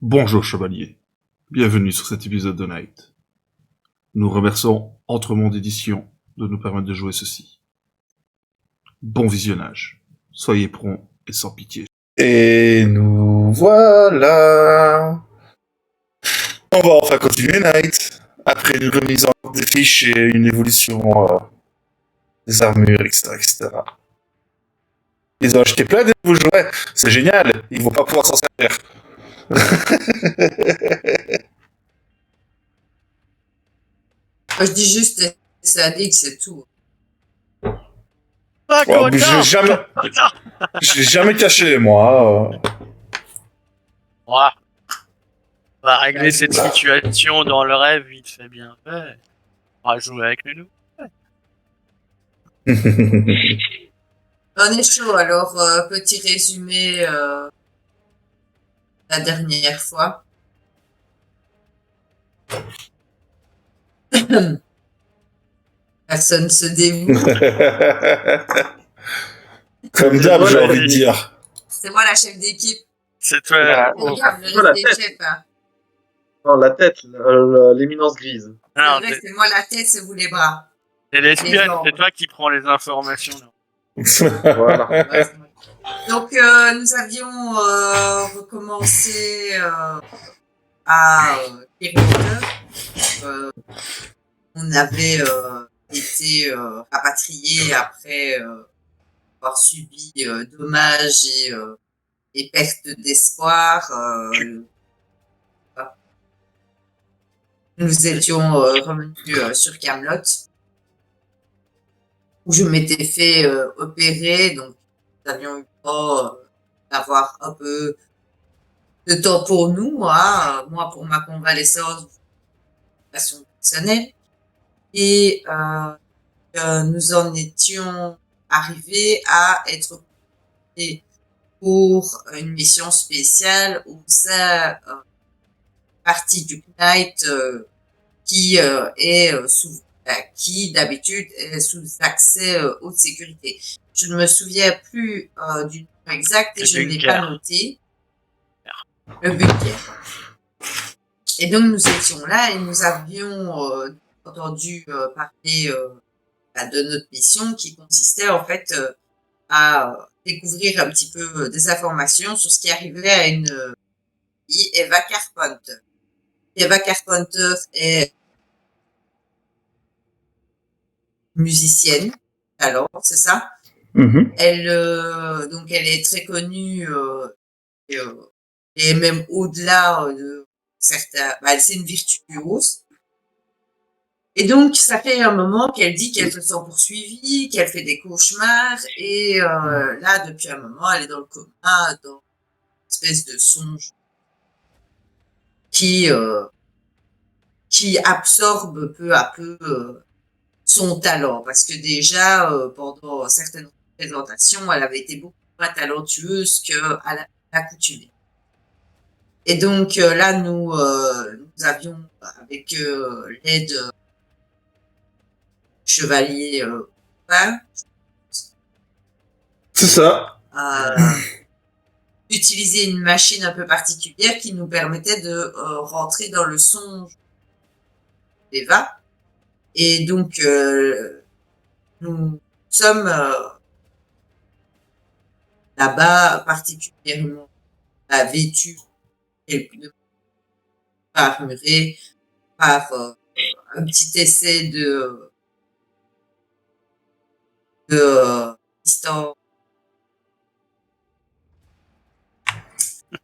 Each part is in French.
Bonjour chevalier, bienvenue sur cet épisode de Night. Nous remercions Entremonde Édition de nous permettre de jouer ceci. Bon visionnage, soyez prompts et sans pitié. Et nous voilà. On va enfin continuer Night. Après une remise en ordre des fiches et une évolution des armures, etc., etc. Ils ont acheté plein de nouveaux jouets. C'est génial. Ils vont pas pouvoir s'en servir. Moi, je dis juste SADX, c'est tout. Pas Ouais, mais content. je l'ai jamais caché, moi. Ouais. On va régler cette situation dans le rêve vite fait bien fait. On va jouer avec nous. On est chaud, alors petit résumé la dernière fois. Personne se dévoue. Comme d'hab, j'ai envie de dire. C'est moi la chef d'équipe. C'est toi. Regarde, toi, la le tête. chef. Hein. Non, la tête, l'éminence grise. C'est Non, vrai, c'est moi la tête, c'est vous les bras. c'est l'espionne, jambes. c'est toi qui prends les informations. Non. Voilà. Ouais, c'est vrai. Donc nous avions recommencé à Clearwater. On avait été rapatriés après avoir subi dommages et perte d'espoir. Nous étions revenus sur Camelot, où je m'étais fait opérer, donc nous avions eu le temps d'avoir un peu de temps pour nous, hein, moi pour ma convalescence, passion personnelle, et nous en étions arrivés à être convoqués pour une mission spéciale où ça partie du Knight qui est qui d'habitude est sous accès haute sécurité. Je ne me souviens plus du nom exact et Le je ne l'ai bunker. pas noté. Le bunker. Et donc nous étions là et nous avions entendu parler de notre mission qui consistait en fait à découvrir un petit peu des informations sur ce qui arrivait à une fille, Eva Carpenter. Eva Carpenter est musicienne, alors c'est ça. Mhm. Elle donc elle est très connue et même au-delà de certains, c'est une virtuose. Et donc ça fait un moment qu'elle dit qu'elle se sent poursuivie, qu'elle fait des cauchemars et là depuis un moment elle est dans le coma, dans une espèce de songe qui absorbe peu à peu son talent, parce que déjà pendant certaines représentations, elle avait été beaucoup moins talentueuse qu'à l'accoutumée. Et donc là, nous avions, avec l'aide chevalier C'est ça. utiliser une machine un peu particulière qui nous permettait de rentrer dans le songe d'Eva. Et donc, nous sommes là-bas particulièrement vêtus et armurés par un petit essai de distance,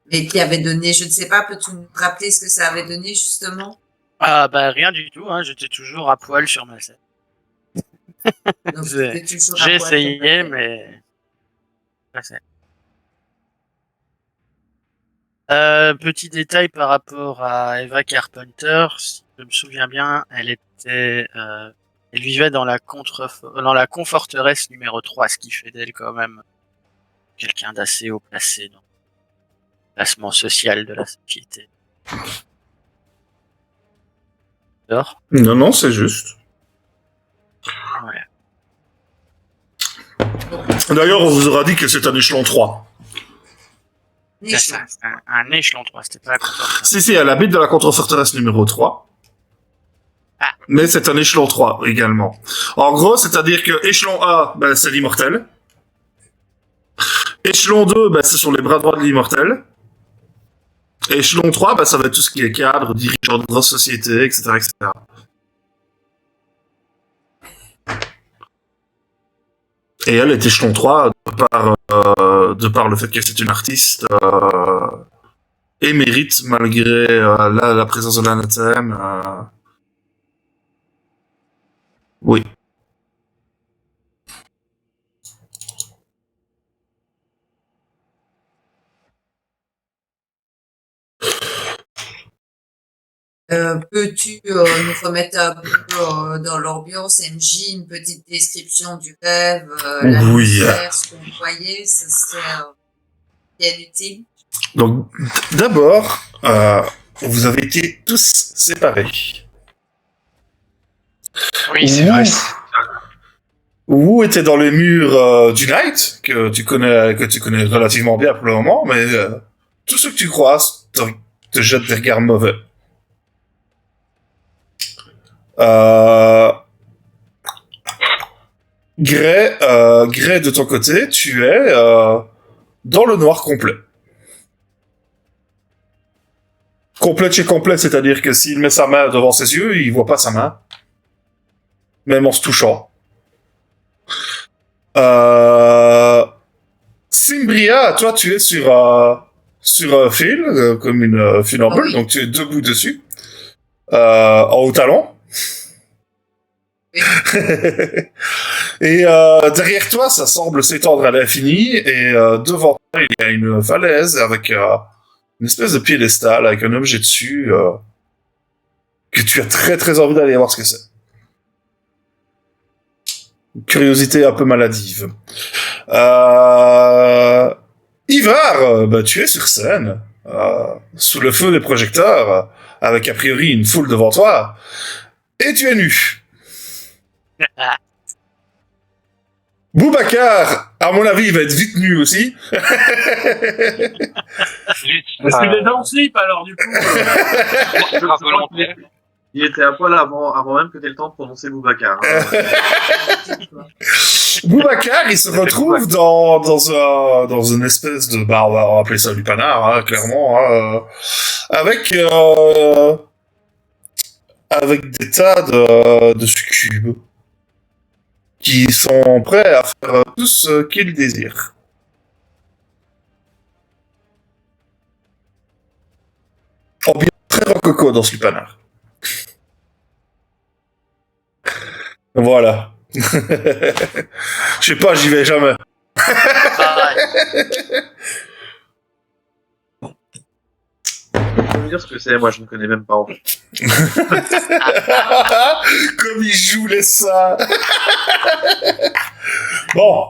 mais qui avait donné, je ne sais pas, peux-tu nous rappeler ce que ça avait donné justement? Ah bah rien du tout, hein. J'étais toujours à poil sur ma scène. Donc, J'ai c'était toujours à poil essayé, sur ma mais... Petit détail par rapport à Eva Carpenter, si je me souviens bien, elle vivait dans la conforteresse numéro 3, ce qui fait d'elle quand même quelqu'un d'assez haut placé dans le classement social de la société. Alors, Non, c'est juste. voilà. D'ailleurs, on vous aura dit que c'est un échelon 3. C'est un échelon 3, c'était pas la contre-forteresse. Si, elle habite dans la contre-forteresse numéro 3. Ah. Mais c'est un échelon 3 également. En gros, c'est-à-dire que échelon A, ben, c'est l'immortel. Échelon 2, ben, ce sont les bras droits de l'immortel. Échelon 3, ben, ça va être tout ce qui est cadre, dirigeant de grosses sociétés, etc., etc. Et elle est échelon 3 de par le fait que c'est une artiste et mérite, malgré la présence de l'anathème. Oui. Peux-tu nous remettre un peu dans l'ambiance, MJ, une petite description du rêve, l'atmosphère, ce que vous voyez, ce serait bien utile. Donc, d'abord, vous avez été tous séparés. Oui, c'est vrai. Wu était dans les murs du Night, que tu connais relativement bien pour le moment, mais tous ceux que tu croises te jettent des regards mauvais. Gray, de ton côté, tu es dans le noir complet. Complet chez complet, c'est-à-dire que s'il met sa main devant ses yeux, il voit pas sa main. Même en se touchant. Simbria, toi, tu es sur un fil, comme une funambule, Ah oui. donc tu es debout dessus, en haut talon. Oui. Et derrière toi, ça semble s'étendre à l'infini, et devant toi, il y a une falaise avec une espèce de piédestal avec un objet dessus que tu as très très envie d'aller voir ce que c'est. Une curiosité un peu maladive. Ivar, bah, tu es sur scène, sous le feu des projecteurs, avec a priori une foule devant toi, et tu es nu. Boubacar, à mon avis, il va être vite nu aussi. Est-ce qu'il est en slip alors du coup Il était à poil avant même que t'aies le temps de prononcer Boubacar. Boubacar, il se retrouve dans une espèce de, bah, on va appeler ça lupanar, hein, clairement, hein, avec des tas de succubes qui sont prêts à faire tout ce qu'ils désirent. Ambiance très rococo dans ce lupanar. Voilà. Je sais pas, j'y vais jamais. Tu peux me dire ce que c'est? Moi, je ne connais même pas. En fait. Comme il joue les seins. Bon.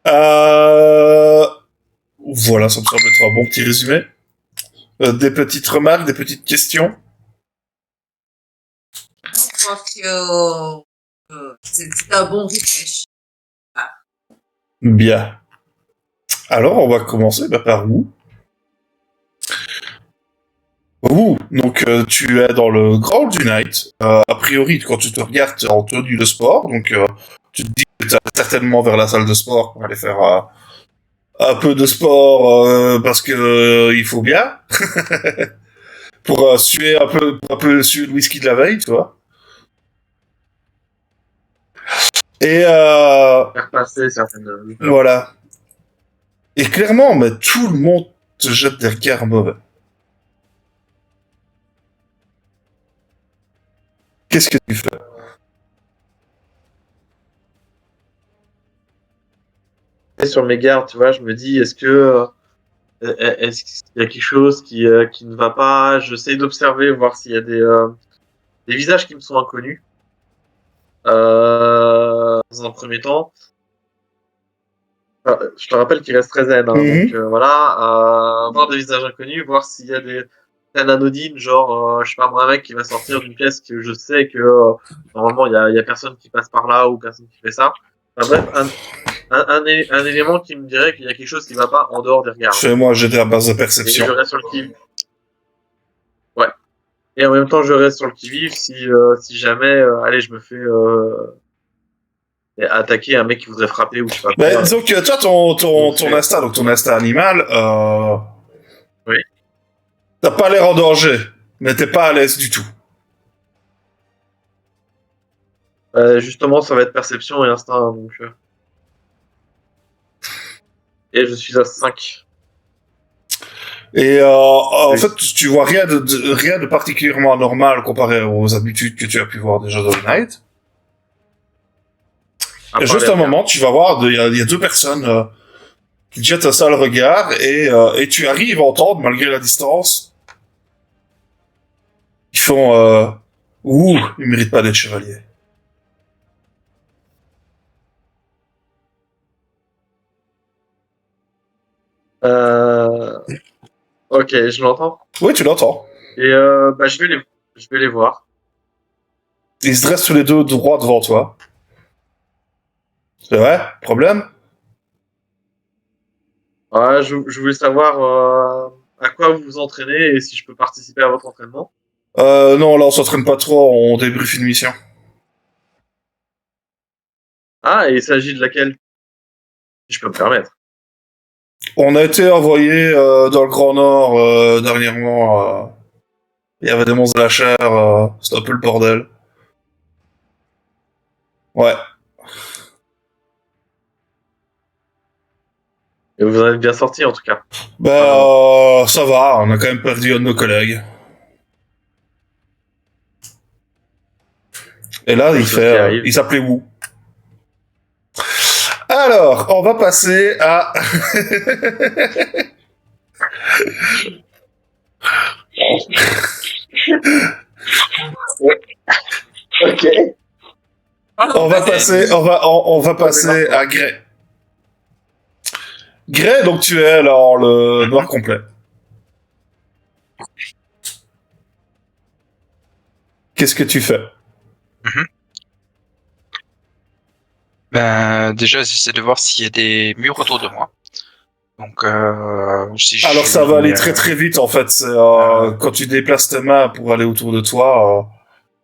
Voilà, ça me semble être un bon petit résumé. Des petites remarques, des petites questions. Je pense que c'est un bon refresh. Bien. Alors, on va commencer par où? Donc tu es dans le Grand Hall du Night. A priori, quand tu te regardes, tu es en tenue de sport, donc tu te dis que tu es certainement vers la salle de sport pour aller faire un peu de sport parce que il faut bien. Pour suer un peu suer le whisky de la veille, tu vois. Et Faire passer certaines. voilà. Et clairement, mais tout le monde te jette des regards mauvais. Qu'est-ce que tu fais? Sur mes gardes, tu vois, je me dis, est-ce qu'il y a quelque chose qui ne va pas? J'essaie d'observer, voir s'il y a des visages qui me sont inconnus. Dans un premier temps. Je te rappelle qu'il reste très zen, hein, donc voilà, voir des visages inconnus, voir s'il y a des scènes anodines, genre, je sais pas moi, un mec qui va sortir d'une pièce que je sais que normalement il y a personne qui passe par là ou personne qui fait ça. Enfin, bref, un élément qui me dirait qu'il y a quelque chose qui va pas en dehors des regards. Fais-moi jeter à base de Et perception. je reste sur le qui. Ouais. Et en même temps, je reste sur le qui-vive si jamais, allez, je me fais attaquer un mec qui voudrait frapper ou je sais pas quoi. Donc, toi, ton instinct animal, Oui. t'as pas l'air en danger, mais t'es pas à l'aise du tout. Justement, ça va être perception et instinct, donc. Et je suis à 5. Et en Oui. fait, tu vois rien de particulièrement anormal comparé aux habitudes que tu as pu voir déjà dans le Night. Et juste un moment, tu vas voir, il y a deux personnes qui te jettent un sale regard et tu arrives à entendre, malgré la distance, ils font ouh, il mérite pas d'être chevalier. Ok, je l'entends. Oui, tu l'entends. Et bah, je vais les voir. Ils se dressent tous les deux droit devant toi. C'est vrai? Problème? Ouais, je voulais savoir à quoi vous vous entraînez et si je peux participer à votre entraînement. Non, là, on s'entraîne pas trop, on débriefe une mission. Ah, et il s'agit de laquelle? Si je peux me permettre. On a été envoyé dans le Grand Nord dernièrement. Il y avait des monstres de la chair, c'était un peu le bordel. Ouais. Et vous en êtes bien sorti en tout cas. Ça va, on a quand même perdu un de nos collègues. Et là, il s'appelait Wu. Alors, on va passer à... Ok. on va passer à Grey. Grey, donc tu es alors le noir complet. Qu'est-ce que tu fais? Ben, déjà, j'essaie de voir s'il y a des murs autour de moi. Donc, si je Alors ça suis, va aller très très vite en fait. C'est, quand tu déplaces tes mains pour aller autour de toi,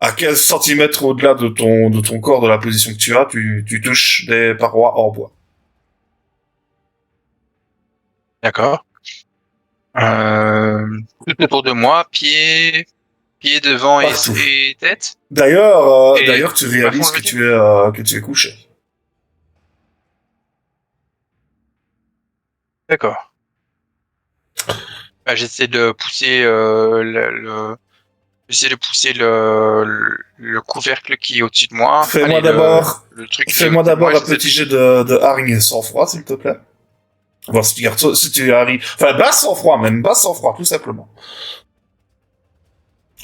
à 15 centimètres au-delà de ton corps, de la position que tu as, tu touches des parois en bois. D'accord. Tout autour de moi, pieds devant Partout. et tête. D'ailleurs, tu réalises fond, que tu es couché. D'accord. Ben, j'essaie de pousser j'essaie de pousser le couvercle qui est au-dessus de moi. Fais-moi Allez, d'abord le truc qui est Fais-moi au-dessus de moi, d'abord un j'essaie petit jet de hargne sans froid, s'il te plaît. Voir si tu arrives. Enfin, basse sans froid, même basse sans froid, tout simplement.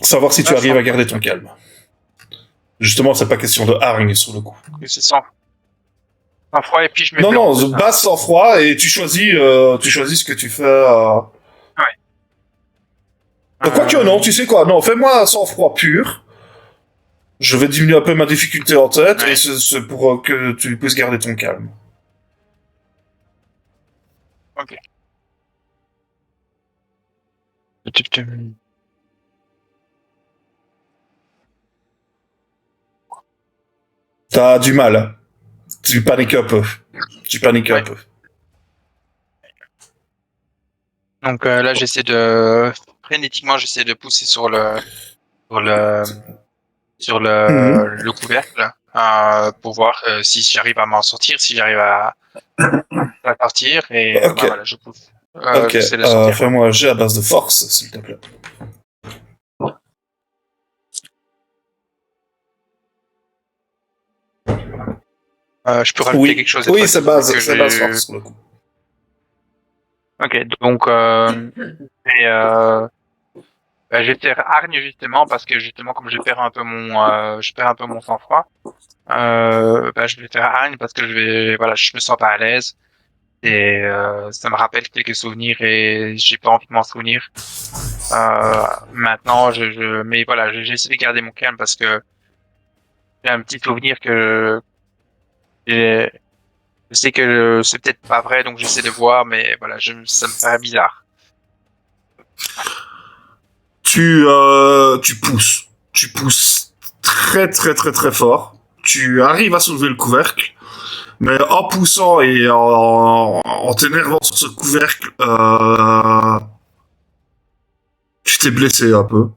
Savoir si tu arrives à garder ton calme. Justement, c'est pas question de hargne sur le coup. c'est sans froid et puis je mets Non, blanc. non, basse sans froid et tu choisis ce que tu fais. Quoique non, tu sais quoi? Non, fais-moi sans froid pur. Je vais diminuer un peu ma difficulté en tête Ouais. et c'est pour que tu puisses garder ton calme. Ok. T'as du mal. Hein. Tu paniques un peu. Ouais. Donc là, frénétiquement, j'essaie de pousser sur sur le, le couvercle pour voir si j'arrive à m'en sortir, si j'arrive à partir et Ok. bah, voilà, je pousse. Ok, J'essaie de sortir. fais-moi un jet à base de force, s'il te plaît. Je peux rajouter quelque chose. Oui, c'est base que force, pour le coup. Ok, donc bah, je vais faire hargne justement parce que justement comme je perds un peu mon sang-froid, bah, je vais faire hargne parce que je me sens pas à l'aise et ça me rappelle quelques souvenirs et j'ai pas envie de m'en souvenir. Maintenant, mais voilà, j'essaie de garder mon calme parce que j'ai un petit souvenir que j'ai Je sais que c'est peut-être pas vrai, donc j'essaie de voir, mais voilà, ça me paraît bizarre. Tu pousses. Tu pousses très très très très fort. Tu arrives à soulever le couvercle, mais en poussant et en t'énervant sur ce couvercle, tu t'es blessé un peu.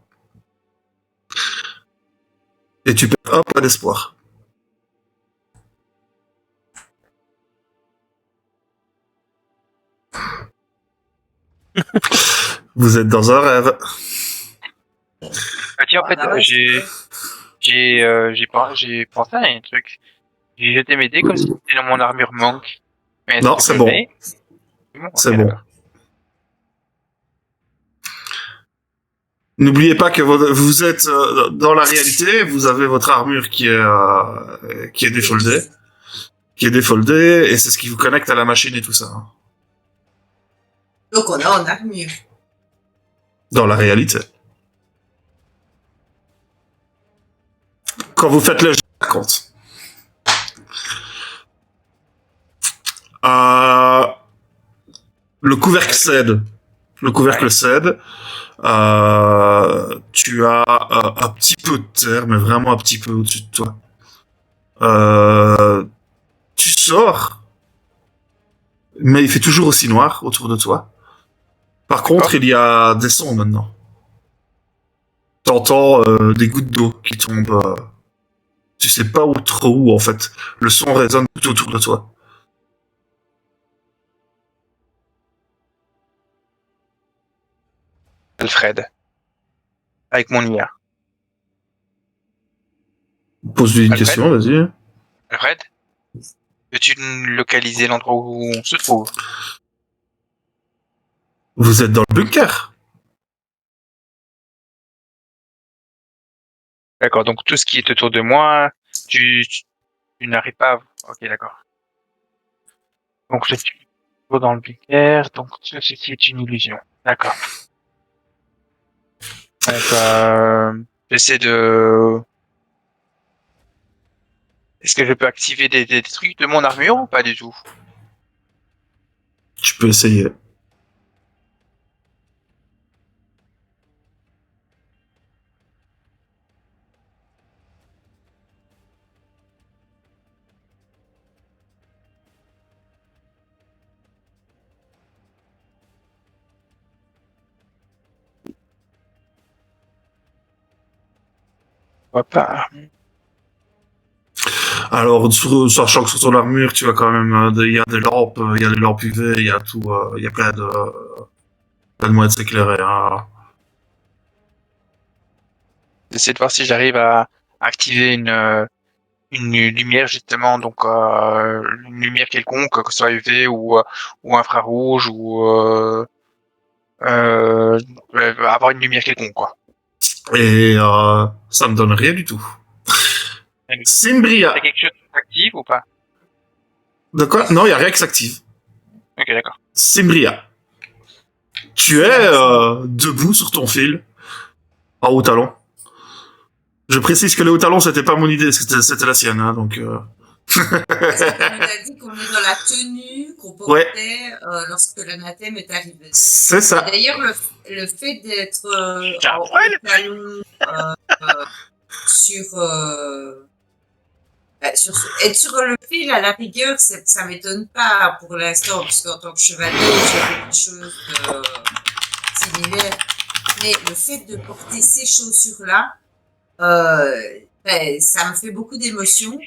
Et tu perds un point d'espoir. Vous êtes dans un rêve. Ah, tiens, en fait, Voilà, ouais, j'ai pensé à un truc. J'ai jeté mes dés comme si c'était dans mon armure monk. Mais est-ce Non, que c'est je bon. l'ai? Bon, C'est ok, bon. d'accord. N'oubliez pas que vous êtes dans la réalité, vous avez votre armure qui est défoldée, et c'est ce qui vous connecte à la machine et tout ça. Hein. donc on est en armure. Dans la réalité. Quand vous faites le jeu, ça compte. Euh, le couvercle cède. Le couvercle cède. Tu as un petit peu de terre, mais vraiment un petit peu au-dessus de toi. Tu sors, mais il fait toujours aussi noir autour de toi. Par contre, il y a des sons maintenant. T'entends des gouttes d'eau qui tombent. Tu sais pas où trop où en fait. Le son résonne tout autour de toi. Alfred. Avec mon IA. Pose-lui une Alfred? question, vas-y. Alfred? Peux-tu nous localiser l'endroit où on se trouve? Vous êtes dans le bunker. D'accord, donc tout ce qui est autour de moi, tu n'arrives pas à... Ok, d'accord. Donc je suis toujours dans le bunker, donc ceci est une illusion. D'accord. Donc, j'essaie de... Est-ce que je peux activer des trucs de mon armure ou pas du tout? Tu peux essayer. Pourquoi pas? Alors, sachant que sur ton armure, tu as quand même, il y a des lampes, il y a des lampes UV, il y a tout, il y a plein de moyens de s'éclairer. Hein. J'essaie de voir si j'arrive à activer une lumière justement, donc une lumière quelconque, que ce soit UV ou infrarouge euh, avoir une lumière quelconque quoi. Et ça me donne rien du tout. Simbria. C'est quelque chose qui s'active ou pas? De quoi? Non, il y a rien qui s'active. Ok, d'accord. Simbria. Tu es debout sur ton fil, en haut talon. Je précise que le haut talon, c'était pas mon idée, c'était la sienne, hein, donc. Parce qu'on nous a dit qu'on est dans la tenue qu'on portait lorsque l'anathème est arrivé. C'est ça. D'ailleurs, le fait d'être en haut Ouais. talon être sur le fil, à la rigueur, ça m'étonne pas pour l'instant, parce qu'en tant que chevalier, j'ai fait des choses similaires. Mais le fait de porter ces chaussures-là, ça me fait beaucoup d'émotions.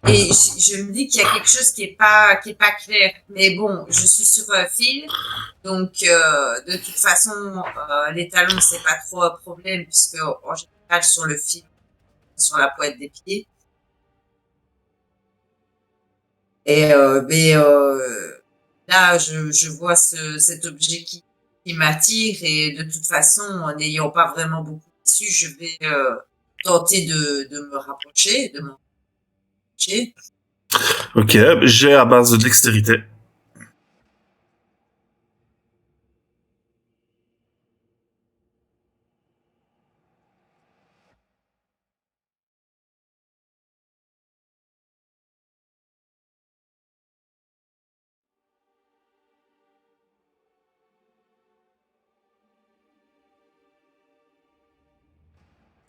Et je me dis qu'il y a quelque chose qui est pas clair. Mais bon, je suis sur un fil, donc de toute façon, les talons c'est pas trop un problème puisque en général sur le fil, sur la pointe des pieds. Et mais là, je vois cet objet qui m'attire et de toute façon, en n'ayant pas vraiment beaucoup d'issue, je vais tenter de me rapprocher, de m'en rapprocher. Ok, j'ai à base de dextérité.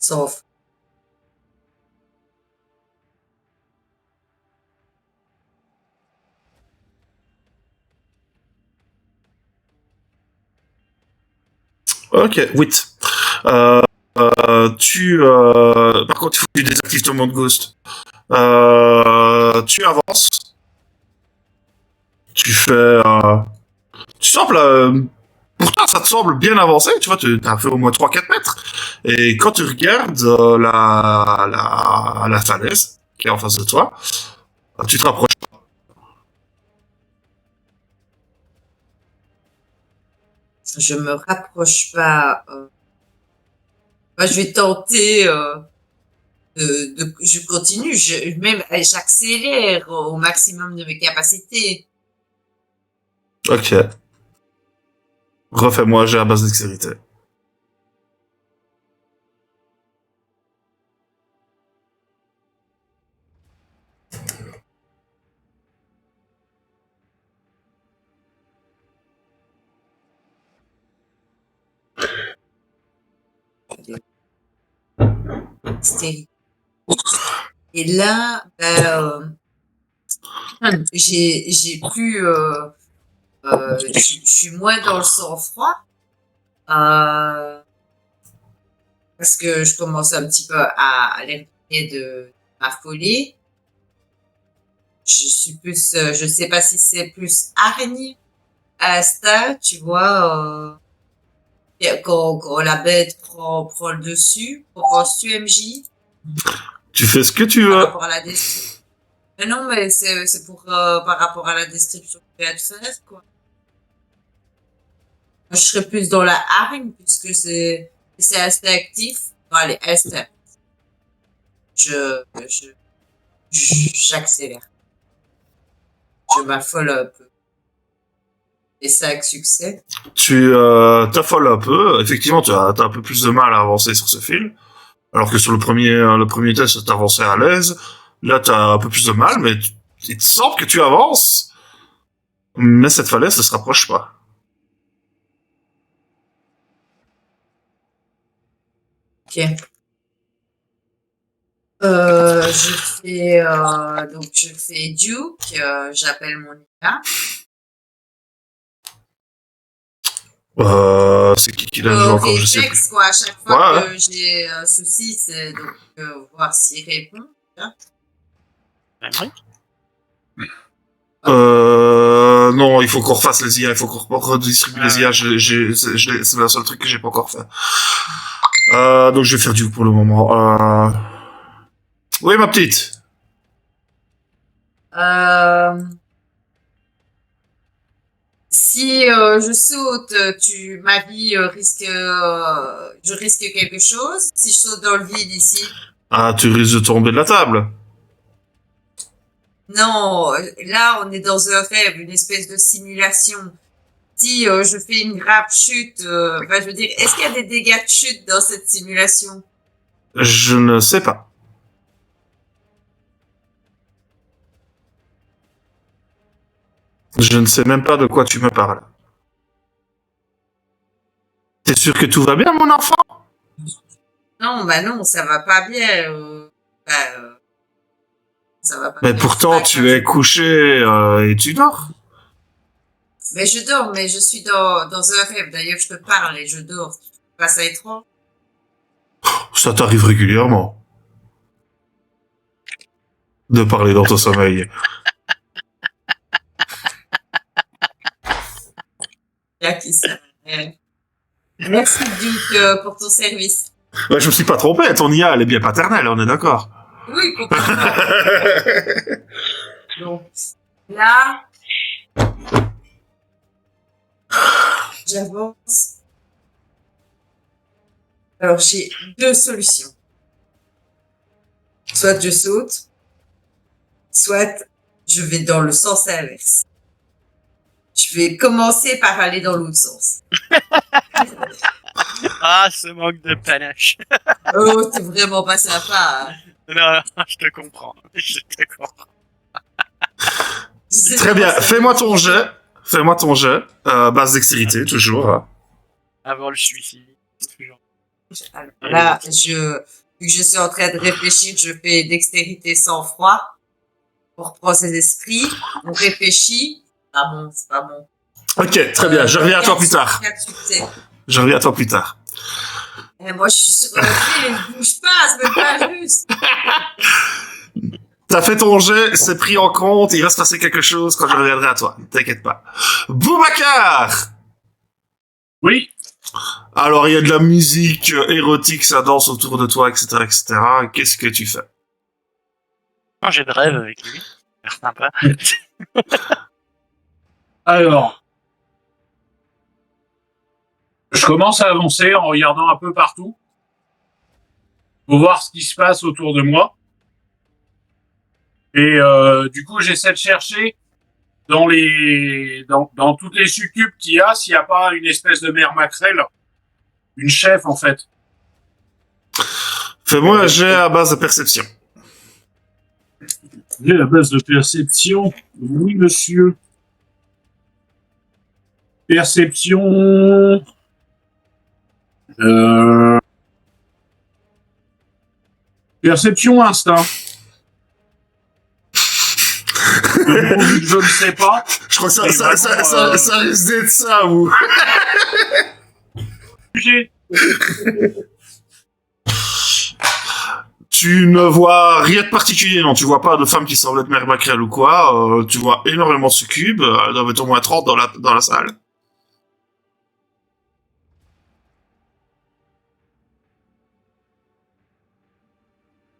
Sauf. Ok, 8. Par contre, il faut que tu désactives ton mode ghost. Tu avances. Tu fais... tu sembles... pourtant, ça te semble bien avancé. Tu vois, tu as fait au moins 3-4 mètres. Et quand tu regardes la falaise qui est en face de toi, tu te rapproches. Je me rapproche pas. Moi, je vais tenter. Je continue. Même j'accélère au maximum de mes capacités. Ok. Refais-moi, j'ai la base dextérité. C'était- Et là, ben, j'ai plus. Je suis moins dans le sang-froid. Parce que je commence un petit peu à aller de ma folie. Je suis plus, je sais pas si c'est plus hargne à Asta, tu vois, quand la bête prend le dessus, penses-tu, MJ, Tu fais ce que tu par veux. rapport à la description? Mais non, mais c'est pour, par rapport à la description que tu viens de faire, quoi. Moi, je serais plus dans la hargne, puisque c'est instinctif. Bon, allez, instinct. Je, je, j'accélère. Je m'affole un peu. Et 5 succès. Tu t'affoles un peu. Effectivement, t'as un peu plus de mal à avancer sur ce fil. Alors que sur le premier test, t'avançais à l'aise. Là, t'as un peu plus de mal, mais il te semble que tu avances. Mais cette falaise ne se rapproche pas. Ok. Donc je fais Duke, j'appelle mon IA. C'est qui l'a joué encore, je sais plus. Réflexe, quoi, à chaque fois Ouais, que j'ai un souci, c'est donc voir s'il répond. Hein. Henry Non, il faut qu'on refasse les IA, il faut qu'on redistribue les IA. C'est le seul truc que j'ai pas encore fait. Donc je vais faire du pour le moment. Oui, ma petite. Si je saute, ma vie je risque quelque chose. Si je saute dans le vide ici, Ah, tu risques de tomber de la table. non. Là, on est dans un rêve, une espèce de simulation. Si je fais une grave chute, enfin, je veux dire, est-ce qu'il y a des dégâts de chute dans cette simulation? Je ne sais pas. Je ne sais même pas de quoi tu me parles. T'es sûr que tout va bien, mon enfant? Non, bah non, ça va pas bien. Bah, ça va pas Mais bien. pourtant, Bah, tu es couché et tu dors. Mais je dors, mais je suis dans un rêve. D'ailleurs, je te parle et je dors. Tu trouves pas ça étrange? Ça t'arrive régulièrement. De parler dans ton sommeil. Là, qui ça? Merci, Duke, pour ton service. Ouais, je me suis pas trompé, ton IA, elle est bien paternelle, on est d'accord. Oui, complètement. Donc, là, j'avance. Alors, j'ai deux solutions. Soit je saute, soit je vais dans le sens inverse. Je vais commencer par aller dans l'autre sens. Ah, ce manque de panache. Oh, t'es vraiment pas sympa. Hein. Non, je te comprends. Je te comprends. Très bien, fais-moi ton jet. Base dextérité, toujours. Avant le suicide. Toujours. Alors là, vu que je suis en train de réfléchir, je fais dextérité sang-froid pour reprendre ses esprits. On réfléchit. Ah bon, c'est pas bon. Ok, très bien, je reviens à toi plus tard. 4 succès. Je reviens à toi plus tard. Et moi, je suis sur le fil, je bouge pas, c'est même pas juste. T'as fait ton jet, c'est pris en compte, il va se passer quelque chose quand je reviendrai à toi. T'inquiète pas. Boubacar! Oui. Alors, il y a de la musique érotique, ça danse autour de toi, etc., etc. Qu'est-ce que tu fais? Non, j'ai de rêve avec lui. C'est sympa. Alors, je commence à avancer en regardant un peu partout pour voir ce qui se passe autour de moi. Et du coup, j'essaie de chercher dans toutes les succubes qu'il y a, s'il n'y a pas une espèce de mère maquerelle, une chef en fait. Fais-moi un jet à base de perception. J'ai la base de perception. Oui, monsieur. Perception. Perception instinct. Je ne sais pas. Je crois que Mais vraiment, ça risque d'être ça, ou... J'ai- Tu ne vois rien de particulier, non. Tu vois pas de femme qui semble être mère maquerelle ou quoi. Tu vois énormément de succubes. Il doit être au moins 30 dans la salle.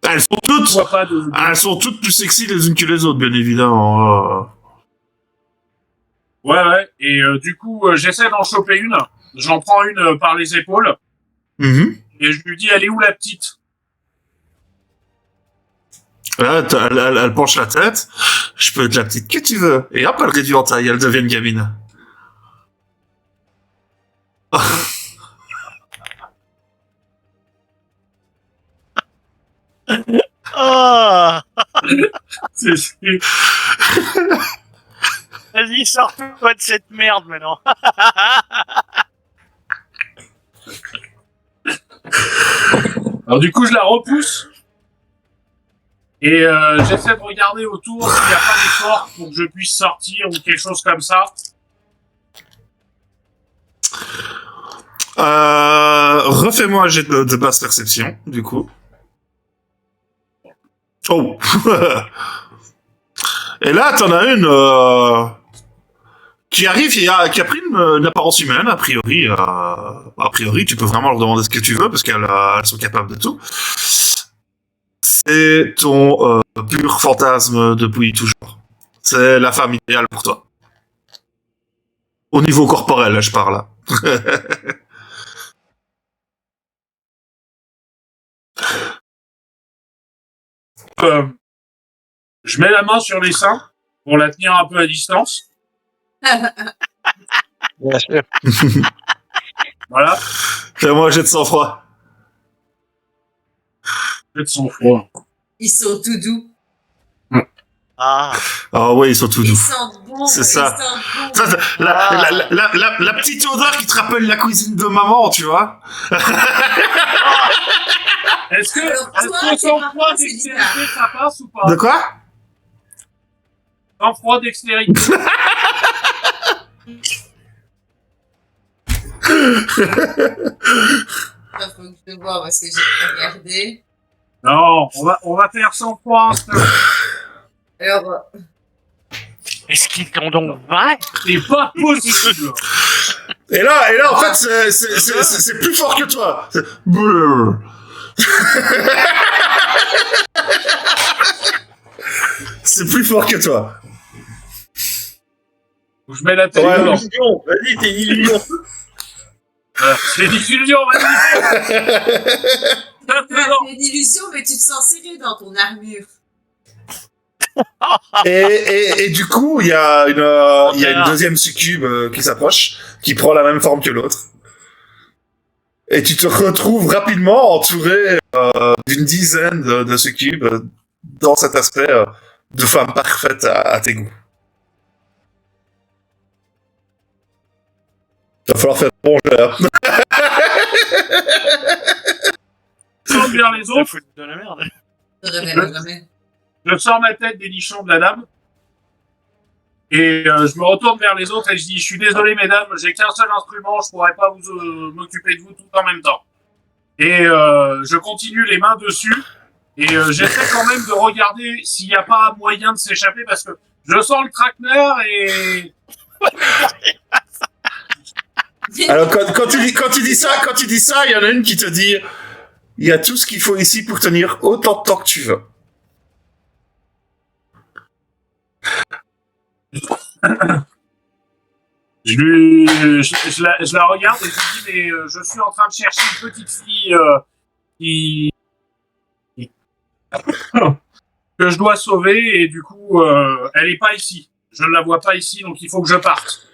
Elles sont Je toutes... vois pas de... Elles sont toutes plus sexy les unes que les autres, bien évidemment. Ouais. Et du coup, j'essaie d'en choper une. J'en prends une par les épaules. Mhm. Et je lui dis, elle est où la petite? Là, elle penche la tête. Je peux être la petite que tu veux. Et hop, elle réduit en taille. Elle devient une gamine. Oh C'est- Vas-y, sors-toi de cette merde maintenant. Alors du coup, je la repousse. Et j'essaie de regarder autour s'il n'y a pas des portes pour que je puisse sortir ou quelque chose comme ça. Refais-moi un jet de basse perception, du coup. Oh. Et là, t'en as une qui arrive, qui a pris une apparence humaine, a priori. A priori, tu peux vraiment leur demander ce que tu veux, parce qu'elles sont capables de tout. C'est ton pur fantasme depuis toujours. C'est la femme idéale pour toi. Au niveau corporel, là, je parle. Je mets la main sur les seins pour la tenir un peu à distance. Bien sûr. Voilà. Fais-moi un jet de sang-froid. Peut-être son froid. Ils sont tout doux. Ah, Ah ouais, ils sont tout Ils doux. sentent bon. C'est ils ça. sentent bon. Ça, la petite odeur qui te rappelle la cuisine de maman, tu vois. Est-ce que Alors, toi, sans c'est froid pas dextérité, ça passe ou pas? De quoi? Sans froid dextérité. Il faut que je vois parce que j'ai regardé. Non, on va faire sans froid. Alors, est-ce qu'ils t'ont donc vrai? C'est pas possible. Et là, en fait, c'est plus fort que toi. Brrr. C'est plus fort que toi. Je mets la tête Ouais, dedans. Illusion, vas-y, t'es une illusion. C'est une illusion, vas-y. c'est une illusion, mais tu te sens serré dans ton armure. Et du coup, il y a une deuxième succube qui s'approche, qui prend la même forme que l'autre. Et tu te retrouves rapidement entouré d'une dizaine de succubes dans cet aspect de femme parfaite à tes goûts. Il va falloir faire bon jeu. retourne vers les autres. Foutre de la merde. Je te révèle jamais. Je sors ma tête des nichons de la dame. Et je me retourne vers les autres et je dis, je suis désolé mesdames, j'ai qu'un seul instrument, je pourrais pas vous m'occuper de vous tout en même temps. Et je continue les mains dessus. Et j'essaie quand même de regarder s'il n'y a pas moyen de s'échapper parce que je sens le traqueneur et... Alors, quand tu dis ça, il y en a une qui te dit, il y a tout ce qu'il faut ici pour tenir autant de temps que tu veux. Je la regarde et je lui dis, mais je suis en train de chercher une petite fille que je dois sauver et du coup, elle est pas ici. Je ne la vois pas ici, donc il faut que je parte.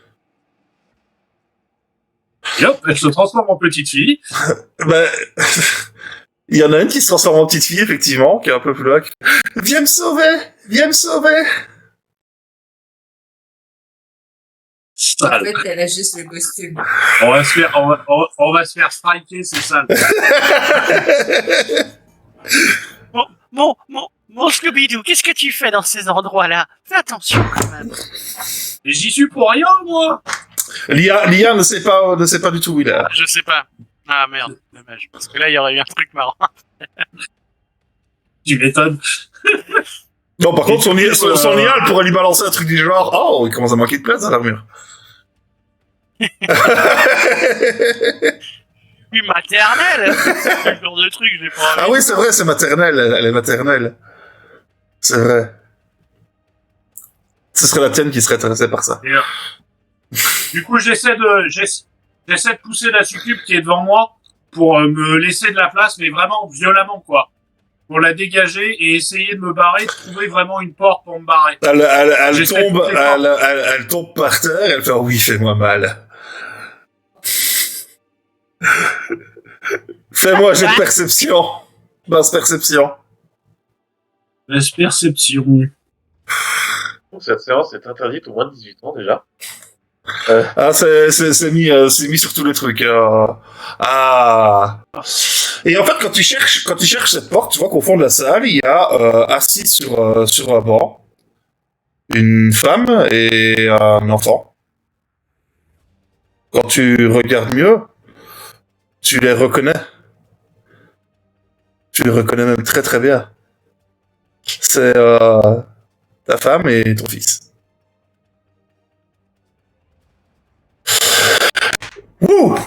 Et hop, elle se transforme en petite fille. Ben, il y en a une qui se transforme en petite fille, effectivement, qui est un peu plus loin. Viens me sauver! Viens me sauver! En Sale. fait, elle a juste le costume. On va se faire striker, c'est sale. Mon Scooby-Doo, qu'est-ce que tu fais dans ces endroits-là? Fais attention quand même. Et j'y suis pour rien, moi. Lia ne sait pas du tout où il est. Je sais pas. Ah merde, dommage. Parce que là, il y aurait eu un truc marrant. Tu m'étonnes. Non, par contre, son Lia, elle pourrait lui balancer un truc du genre, oh, il commence à manquer de place dans l'armure. Puis maternelle. C'est le genre de truc, j'ai pas envie. Ah oui, c'est vrai, c'est maternelle, elle est maternelle. C'est vrai. Ce serait la tienne qui serait intéressée par ça. Et, du coup, j'essaie de pousser la succube qui est devant moi pour me laisser de la place, mais vraiment violemment, quoi. Pour la dégager et essayer de me barrer, de trouver vraiment une porte pour me barrer. Elle tombe par terre, elle fait, oui, fais-moi mal. Fais-moi j'ai de perception. Basse perception. Laisse perception. Cette séance est interdite aux moins de 18 ans déjà. Ah, c'est mis sur tous les trucs. Ah. Et en fait, quand tu cherches cette porte, tu vois qu'au fond de la salle, il y a assis sur un banc une femme et un enfant. Quand tu regardes mieux, tu les reconnais. Tu les reconnais même très très bien. C'est ta femme et ton fils. Wouh!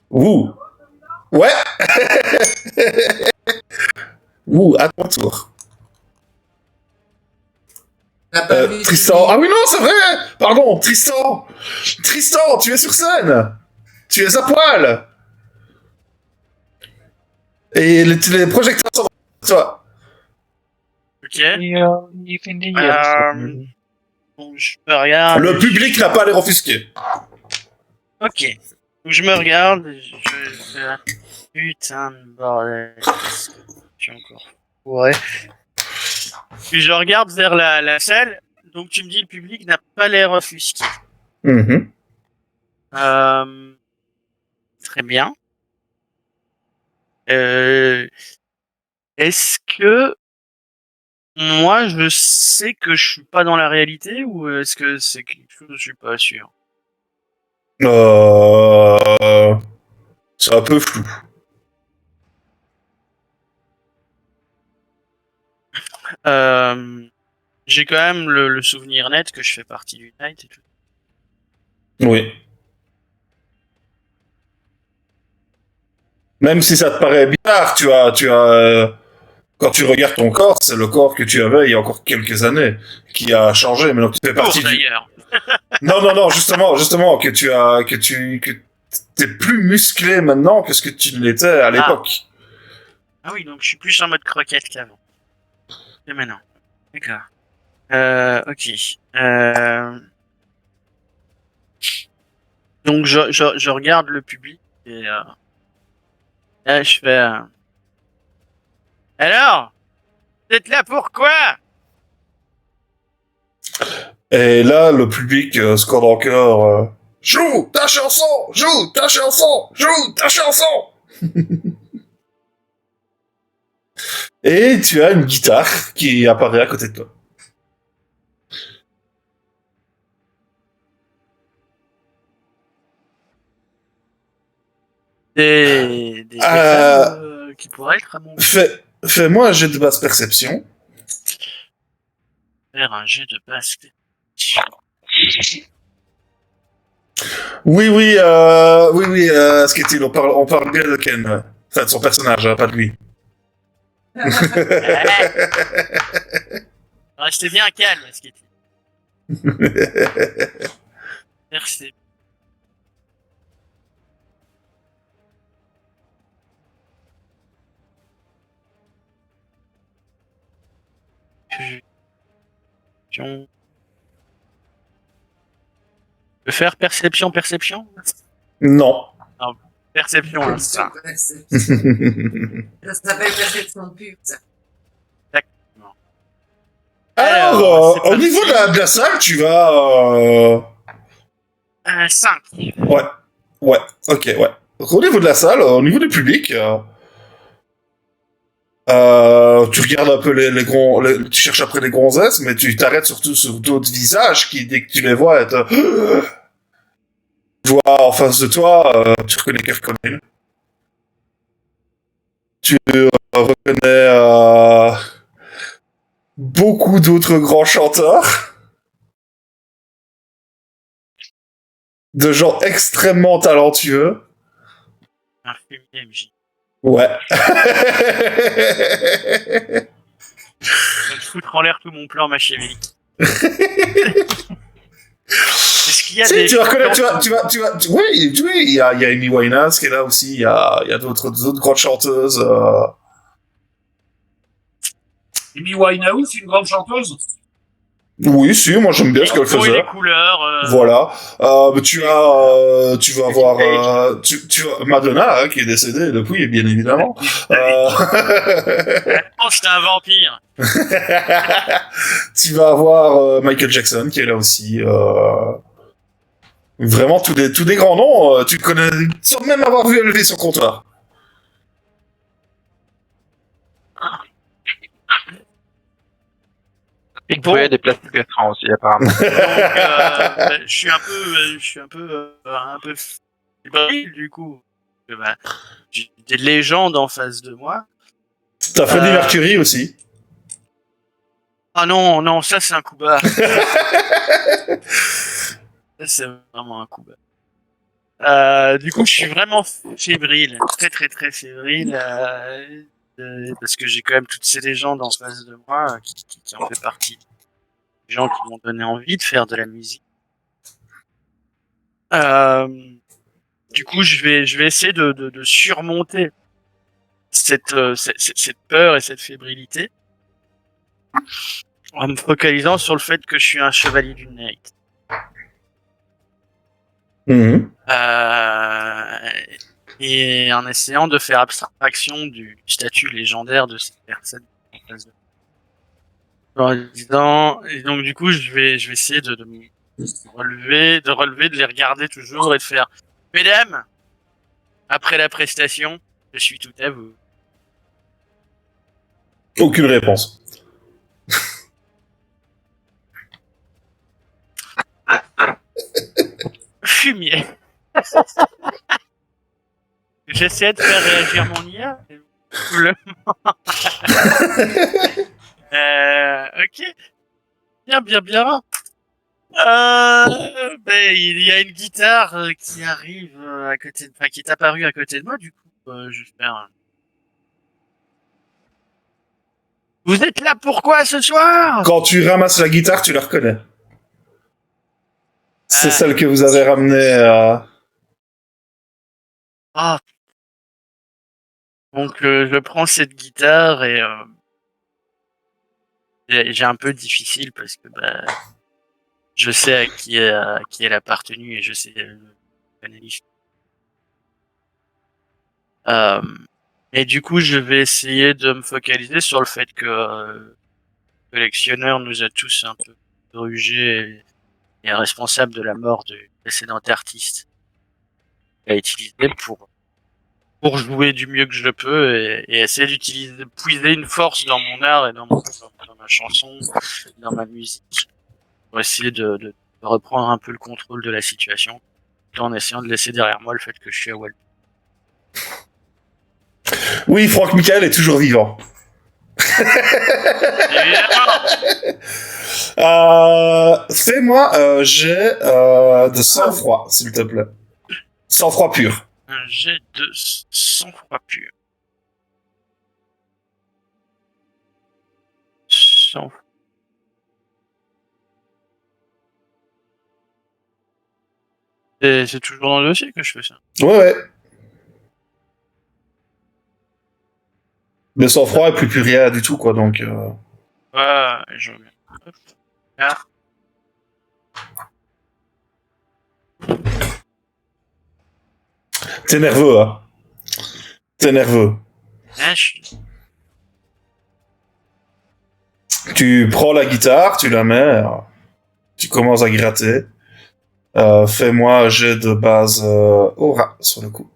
Wouh! Ouais! Wouh, à ton tour. Tristan. Ah oui, non, c'est vrai! Pardon, Tristan! Tristan, tu es sur scène! Tu es à poil! Et les projecteurs sont dans toi. Ok. Bon, je me regarde. Le public n'a pas à les offusquer. Ok. Donc, je me regarde. Putain de bordel. Qu'est-ce que je suis encore fourré. Puis je regarde vers la salle. Donc tu me dis le public n'a pas l'air offusqué. Mm-hmm. Très bien. Est-ce que moi je sais que je suis pas dans la réalité ou est-ce que c'est quelque chose je suis pas sûr? C'est un peu flou. J'ai quand même le souvenir net que je fais partie du Night et tout. Oui. Même si ça te paraît bizarre, quand tu regardes ton corps, c'est le corps que tu avais il y a encore quelques années, qui a changé, mais donc tu fais partie d'ailleurs. Non, justement, que t'es plus musclé maintenant que ce que tu l'étais à l'époque. Ah oui, donc je suis plus en mode croquette qu'avant. Et maintenant. D'accord. Ok. Donc je regarde le public et là je fais. Alors, vous êtes là pourquoi? Et là, le public scande encore. Joue ta chanson! Joue ta chanson! Joue ta chanson! Et tu as une guitare qui apparaît à côté de toi. Des femmes qui pourraient être à mon Fais-moi un jet de basse perception. faire un jet de basket. Oui, Sketty, on parle bien de Ken. Enfin, de son personnage, hein, pas de lui. Restez bien calme, ce qui est. Merci. Je peux faire perception. Non. Perception, hein, ça. Ça s'appelle perception pure, ça. Alors, c'est au niveau de la salle, tu vas... 5. Ouais, ok, ouais. Au niveau de la salle, au niveau du public, tu regardes un peu tu cherches après les gonzesses, mais tu t'arrêtes surtout sur d'autres visages qui, dès que tu les vois, tu vois en face de toi, tu reconnais Kev Connell. Tu reconnais beaucoup d'autres grands chanteurs. De gens extrêmement talentueux. Un fumier MJ. Ouais. Je vais me foutre en l'air tout mon plan, ma chérie. Est-ce qu'il y a Si, des... tu vas reconnaître, oui, il y a Amy Winehouse qui est là aussi, il y a d'autres grandes chanteuses. Amy Winehouse, une grande chanteuse. Oui, si, moi j'aime bien ce qu'elle faisait. les couleurs. Voilà. Tu vas avoir Madonna hein, qui est décédée depuis, bien évidemment. Oh, c'est un vampire. Tu vas avoir Michael Jackson qui est là aussi. Vraiment tous des grands noms. Tu connais sans même avoir vu élever son comptoir. Et bon, il y a des plastiques étranges aussi, apparemment. Donc, je suis un peu fébrile, du coup. J'ai des légendes en face de moi. T'as Freddie Mercury aussi. Ah non, ça c'est un coup bas. Ça c'est vraiment un coup bas. Du coup, je suis vraiment fébrile, très fébrile, parce que j'ai quand même toutes ces légendes en face de moi qui en fait partie. Des gens qui m'ont donné envie de faire de la musique. Du coup, je vais essayer de surmonter cette peur et cette fébrilité en me focalisant sur le fait que je suis un chevalier du Night. Mmh. Et en essayant de faire abstraction du statut légendaire de cette personne. En disant, et donc du coup, je vais essayer de me relever, de les regarder toujours et de faire, mesdames, après la prestation, je suis tout à vous. Aucune réponse. Fumier. J'essaie de faire réagir mon IA. Ok. Bien. Il y a une guitare qui arrive à côté, qui est apparue à côté de moi. Du coup, je vais faire. Vous êtes là pourquoi ce soir? Quand tu ramasses la guitare, tu la reconnais. C'est celle que vous avez ramenée à... Ah. Donc, je prends cette guitare et j'ai un peu difficile parce que je sais à qui elle a appartenu et je sais l'analyse. Et du coup, je vais essayer de me focaliser sur le fait que le collectionneur nous a tous un peu grugé est responsable de la mort du précédent artiste, a utilisé pour jouer du mieux que je peux et essayer d'utiliser, puiser une force dans mon art et dans ma chanson, dans ma musique, pour essayer de reprendre un peu le contrôle de la situation, tout en essayant de laisser derrière moi le fait que je suis à Wall. Oui, Franck Michael est toujours vivant. Fais-moi jet de sang-froid, s'il te plaît. Sang-froid pur. Un jet de sang-froid pur. Sang. Et c'est toujours dans le dossier que je fais ça. Ouais. Mais sang-froid et plus rien du tout, quoi, donc... Ouais, je reviens. Hop. Ah. T'es nerveux, hein. T'es nerveux. Ah, Tu prends la guitare, tu la mets, tu commences à gratter. Fais-moi un jet de base aura, sur le coup.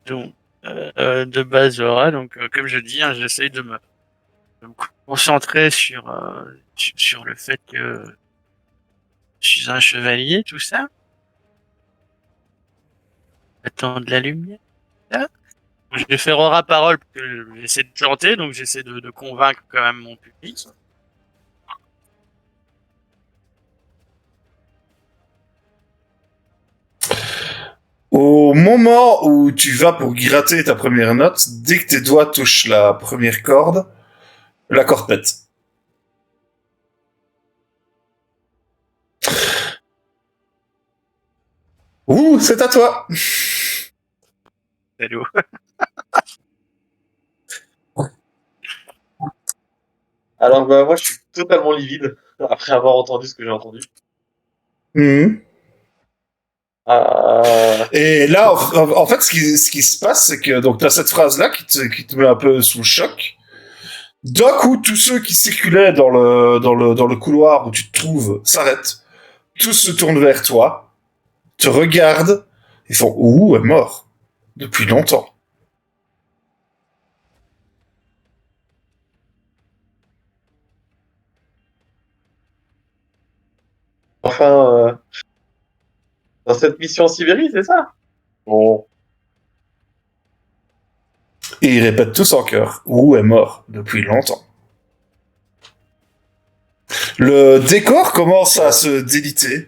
Donc, de base aura, donc comme je dis, hein, j'essaye de me concentrer sur le fait que je suis un chevalier, tout ça. Attendre la lumière. Là. Je vais faire aura parole parce que j'essaie de chanter, donc j'essaie de convaincre quand même mon public. Au moment où tu vas pour gratter ta première note, dès que tes doigts touchent la première corde, la corde pète. Ouh, c'est à toi. Hello. Alors, bah, moi, je suis totalement livide après avoir entendu ce que j'ai entendu. Mhm. Euh, Et là, en fait, ce qui se passe, c'est que donc t'as cette phrase-là qui te met un peu sous le choc. D'un coup, tous ceux qui circulaient dans le couloir où tu te trouves s'arrêtent. Tous se tournent vers toi, te regardent, et font « Ouh, elle est mort. Depuis longtemps. » enfin, dans cette mission en Sibérie, c'est ça? Bon. Et ils répètent tous en chœur « Ouh, est mort. Depuis longtemps. » Le décor commence à se déliter.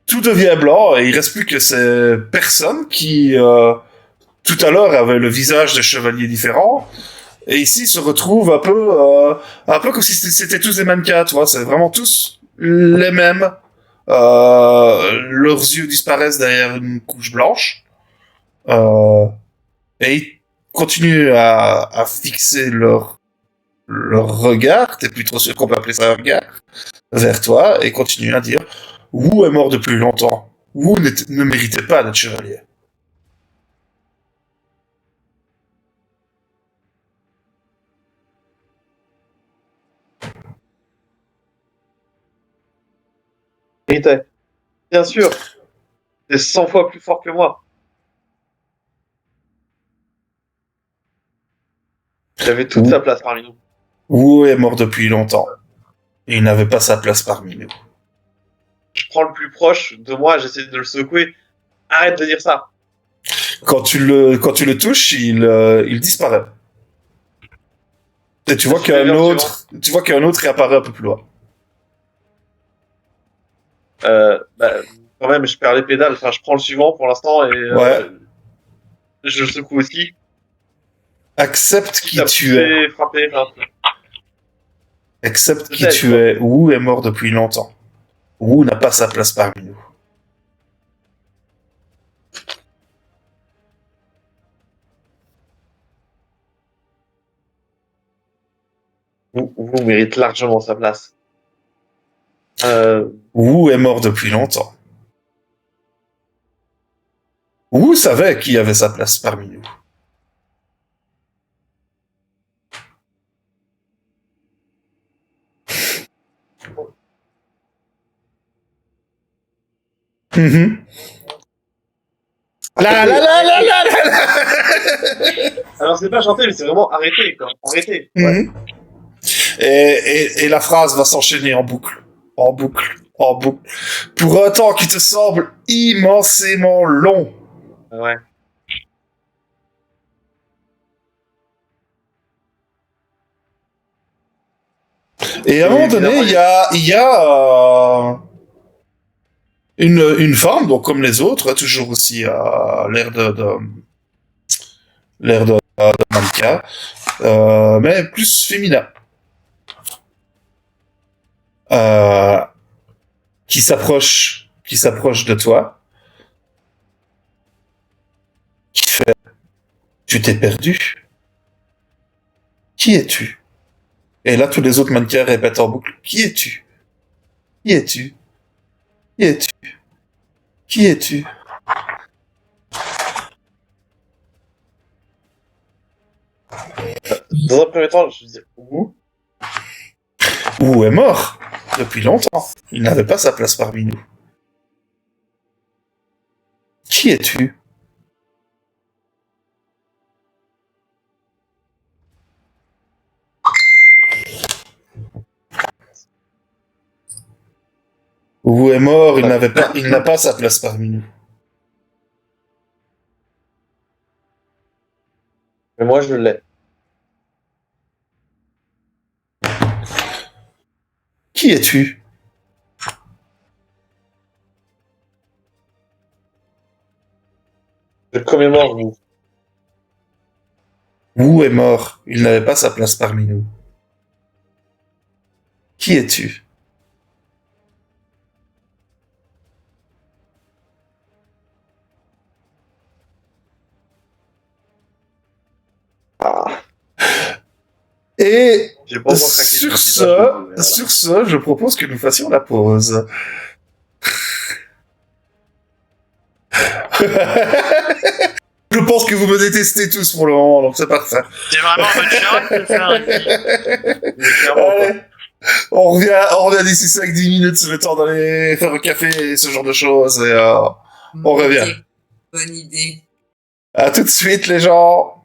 Tout devient blanc et il reste plus que ces personnes qui, tout à l'heure, avaient le visage de chevaliers différents. Et ici se retrouvent un peu comme si c'était tous des mannequins, tu vois. C'est vraiment tous les mêmes. Leurs yeux disparaissent derrière une couche blanche. Et ils continuent à fixer leur regard, t'es plus trop sûr qu'on peut appeler ça un regard, vers toi, et continuent à dire « Wu est mort depuis longtemps. Wu ne méritait pas d'être chevalier. » Méritait. Bien sûr. C'est 100 fois plus fort que moi. Il avait toute sa place parmi nous. Wu est mort depuis longtemps. Et il n'avait pas sa place parmi nous. Je prends le plus proche de moi, j'essaie de le secouer. Arrête de dire ça. Quand tu le touches, il disparaît. Et tu vois qu'un autre réapparaît un peu plus loin. Bah, quand même, je perds les pédales. Enfin, je prends le suivant pour l'instant et Ouais. je le secoue aussi. Accepte qui T'as tu es. frappé, enfin, Accepte qui peut-être, tu quoi. es. Wu est mort depuis longtemps. Wu n'a pas sa place parmi nous. Vous mérite largement sa place. Wu est mort depuis longtemps. Wu savait qui avait sa place parmi nous. Mhm. La. Alors, c'est pas chanter, mais c'est vraiment arrêter, quoi. Arrêter. Ouais. Mhm. Et la phrase va s'enchaîner en boucle, en boucle, en boucle, pour un temps qui te semble immensément long. Ouais. Et à un moment donné, il y a une femme, donc comme les autres, toujours aussi l'air de mannequin, mais plus féminin, euh, qui s'approche de toi, qui fait, tu t'es perdu. Qui es-tu? Et là, tous les autres mannequins répètent en boucle, qui es-tu? Qui es-tu? Qui es-tu? Qui es-tu? Dans un premier temps, je me disais, où? Ou est mort depuis longtemps. Il n'avait pas sa place parmi nous. Qui es-tu? Ou est mort, il n'a pas sa place parmi nous. Mais moi, je l'ai. Qui es-tu? Je le commémore, vous. Wu est mort, il n'avait pas sa place parmi nous. Qui es-tu? Et J'ai pas encore craqué sur ce petit papier, sur ce, je propose que nous fassions la pause. Je pense que vous me détestez tous pour le moment, donc c'est parfait. C'est vraiment votre chance de faire un Mais clairement, quoi. Allez, on revient d'ici 5-10 minutes, le temps d'aller faire un café et ce genre de choses, et on revient. Bonne idée. À tout de suite, les gens.